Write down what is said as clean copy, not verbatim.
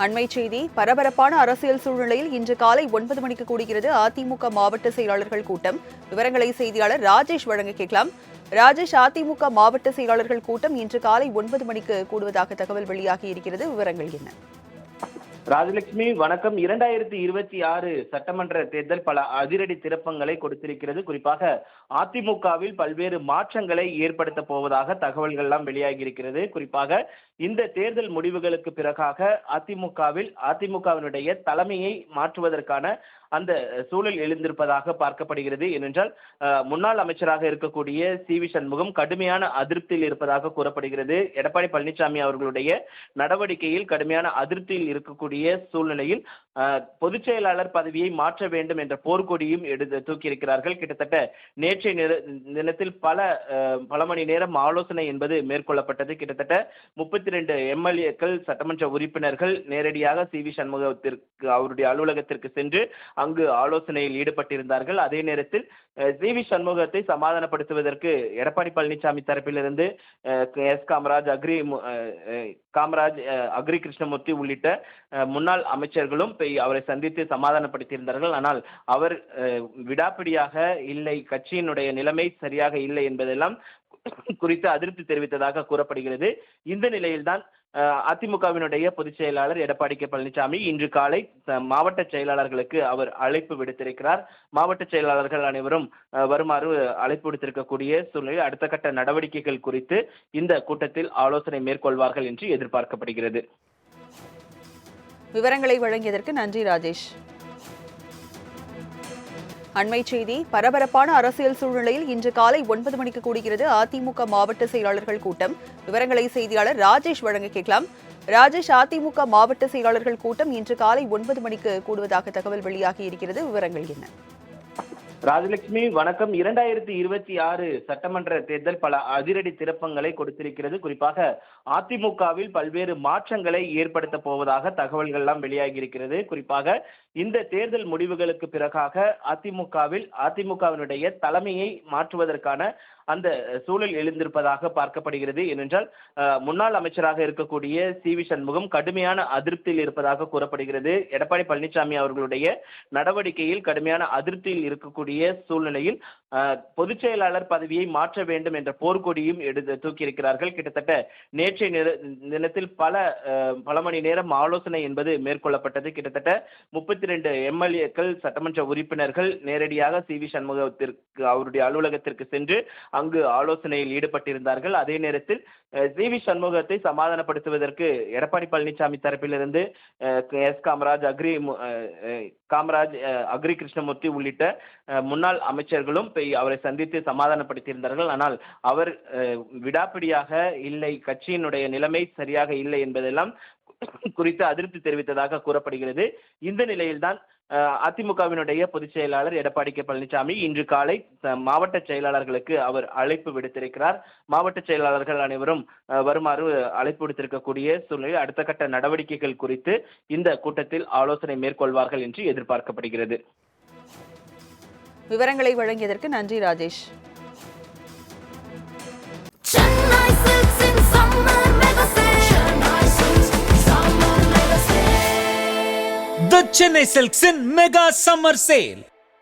அண்மை செய்தி பரபரப்பான அரசியல் சூழ்நிலையில் இன்று காலை 9 மணிக்கு கூடுகிறது அதிமுக மாவட்ட செயலாளர்கள் கூட்டம். விவரங்களை செய்தியாளர் ராஜேஷ் வழங்க கேட்கலாம். ராஜேஷ், அதிமுக மாவட்ட செயலாளர்கள் கூட்டம் இன்று காலை 9 மணிக்கு கூடுவதாக தகவல் வெளியாகி இருக்கிறது. விவரங்கள் என்ன? ராஜலட்சுமி வணக்கம். 2026 சட்டமன்ற தேர்தல் பல அதிரடி திருப்பங்களை கொடுத்திருக்கிறது. குறிப்பாக அதிமுகவில் பல்வேறு மாற்றங்களை ஏற்படுத்த போவதாக தகவல்கள் எல்லாம் வெளியாகி இருக்கிறது. குறிப்பாக இந்த தேர்தல் முடிவுகளுக்கு பிறகாக அதிமுகவினுடைய தலைமையை மாற்றுவதற்கான அந்த சூழல் எழுந்திருப்பதாக பார்க்கப்படுகிறது. ஏனென்றால் முன்னாள் அமைச்சராக இருக்கக்கூடிய சி.வி. சண்முகம் கடுமையான அதிருப்தியில் இருப்பதாக கூறப்படுகிறது. எடப்பாடி பழனிசாமி அவர்களுடைய நடவடிக்கையில் கடுமையான அதிருப்தியில் இருக்கக்கூடிய சூழ்நிலையில் பொதுச் செயலாளர் பதவியை மாற்ற வேண்டும் என்ற போர்க்கொடியும் தூக்கியிருக்கிறார்கள். கிட்டத்தட்ட நேற்றைய தினத்தில் பல மணி நேரம் ஆலோசனை என்பது மேற்கொள்ளப்பட்டது. கிட்டத்தட்ட 32 எம்எல்ஏக்கள், சட்டமன்ற உறுப்பினர்கள் நேரடியாக சி.வி. சண்முகத்திற்கு அவருடைய அலுவலகத்திற்கு சென்று அங்கு ஆலோசனையில் ஈடுபட்டிருந்தார்கள். அதே நேரத்தில் சி.வி. சண்முகத்தை சமாதானப்படுத்துவதற்கு எடப்பாடி பழனிசாமி தரப்பிலிருந்து எஸ். காமராஜ், அக்ரி கிருஷ்ணமூர்த்தி உள்ளிட்ட முன்னாள் அமைச்சர்களும் அவரை சந்தித்து சமாதானப்படுத்தியிருந்தார்கள். ஆனால் அவர் விடாப்பிடியாக இல்லை, கட்சியினுடைய நிலைமை சரியாக இல்லை என்பதெல்லாம் குறித்து அதிருப்தி தெரிவித்ததாக கூறப்படுகிறது. இந்த நிலையில்தான் அதிமுகவினுடைய பொதுச் செயலாளர் எடப்பாடி கே. பழனிசாமி இன்று காலை மாவட்ட செயலாளர்களுக்கு அவர் அழைப்பு விடுத்திருக்கிறார். மாவட்ட செயலாளர்கள் அனைவரும் வருமாறு அழைப்பு விடுத்திருக்கக்கூடிய சூழ்நிலையில் அடுத்த கட்ட நடவடிக்கைகள் குறித்து இந்த கூட்டத்தில் ஆலோசனை மேற்கொள்வார்கள் என்று எதிர்பார்க்கப்படுகிறது. விவரங்களை வழங்கியதற்கு நன்றி ராஜேஷ். அண்மை செய்தி பரபரப்பான அரசியல் சூழ்நிலையில் இன்று காலை 9 மணிக்கு கூடுகிறது அதிமுக மாவட்ட செயலாளர்கள் கூட்டம். விவரங்களை செய்தியாளர் ராஜேஷ் வழங்க கேட்கலாம். ராஜேஷ், அதிமுக மாவட்ட செயலாளர்கள் கூட்டம் இன்று காலை 9 மணிக்கு கூடுவதாக தகவல் வெளியாகி இருக்கிறது. விவரங்கள் என்ன? ராஜலட்சுமி வணக்கம். 2026 சட்டமன்ற தேர்தல் பல அதிரடி திருப்பங்களை கொடுத்திருக்கிறது. குறிப்பாக அதிமுகவில் பல்வேறு மாற்றங்களை ஏற்படுத்த போவதாக தகவல்கள் எல்லாம் வெளியாகி இருக்கிறது. குறிப்பாக இந்த தேர்தல் முடிவுகளுக்கு பிறகாக அதிமுகவினுடைய தலைமையை மாற்றுவதற்கான அந்த சூழல் எழுந்திருப்பதாக பார்க்கப்படுகிறது. ஏனென்றால் முன்னாள் அமைச்சராக இருக்கக்கூடிய சி.வி. சண்முகம் கடுமையான அதிருப்தியில் இருப்பதாக கூறப்படுகிறது. எடப்பாடி பழனிசாமி அவர்களுடைய நடவடிக்கையில் கடுமையான அதிருப்தியில் இருக்கக்கூடிய சூழ்நிலையில் பொதுச் செயலாளர் பதவியை மாற்ற வேண்டும் என்ற போர்க்கொடியும் தூக்கியிருக்கிறார்கள். கிட்டத்தட்ட நேற்றைய தினத்தில் பல மணி நேரம் ஆலோசனை என்பது மேற்கொள்ளப்பட்டது. கிட்டத்தட்ட 32 எம்எல்ஏக்கள், சட்டமன்ற உறுப்பினர்கள் நேரடியாக சி.வி. சண்முகத்திற்கு அவருடைய அலுவலகத்திற்கு சென்று அங்கு ஆலோசனையில் ஈடுபட்டிருந்தார்கள். அதே நேரத்தில் சி.வி. சண்முகத்தை சமாதானப்படுத்துவதற்கு எடப்பாடி பழனிசாமி தரப்பிலிருந்து எஸ். காமராஜ், அக்ரி கிருஷ்ணமூர்த்தி உள்ளிட்ட முன்னாள் அமைச்சர்களும் அவரை சந்தித்து சமாதானப்படுத்தியிருந்தார்கள். ஆனால் அவர் விடாப்பிடியாக இல்லை, கட்சியினுடைய நிலைமை சரியாக இல்லை என்பதெல்லாம் குறித்து அதிருப்தி தெரிவித்ததாக கூறப்படுகிறது. இந்த நிலையில்தான் அதிமுகவினுடைய பொதுச் செயலாளர் எடப்பாடி கே. பழனிசாமி இன்று காலை மாவட்ட செயலாளர்களுக்கு அவர் அழைப்பு விடுத்திருக்கிறார். மாவட்ட செயலாளர்கள் அனைவரும் வருமாறு அழைப்பு விடுத்திருக்கக்கூடிய சூழ்நிலையில் அடுத்த கட்ட நடவடிக்கைகள் குறித்து இந்த கூட்டத்தில் ஆலோசனை மேற்கொள்வார்கள் என்று எதிர்பார்க்கப்படுகிறது. விவரங்களை வழங்கியதற்கு நன்றி Rajesh. The Chennai Silks in Mega Summer Sale.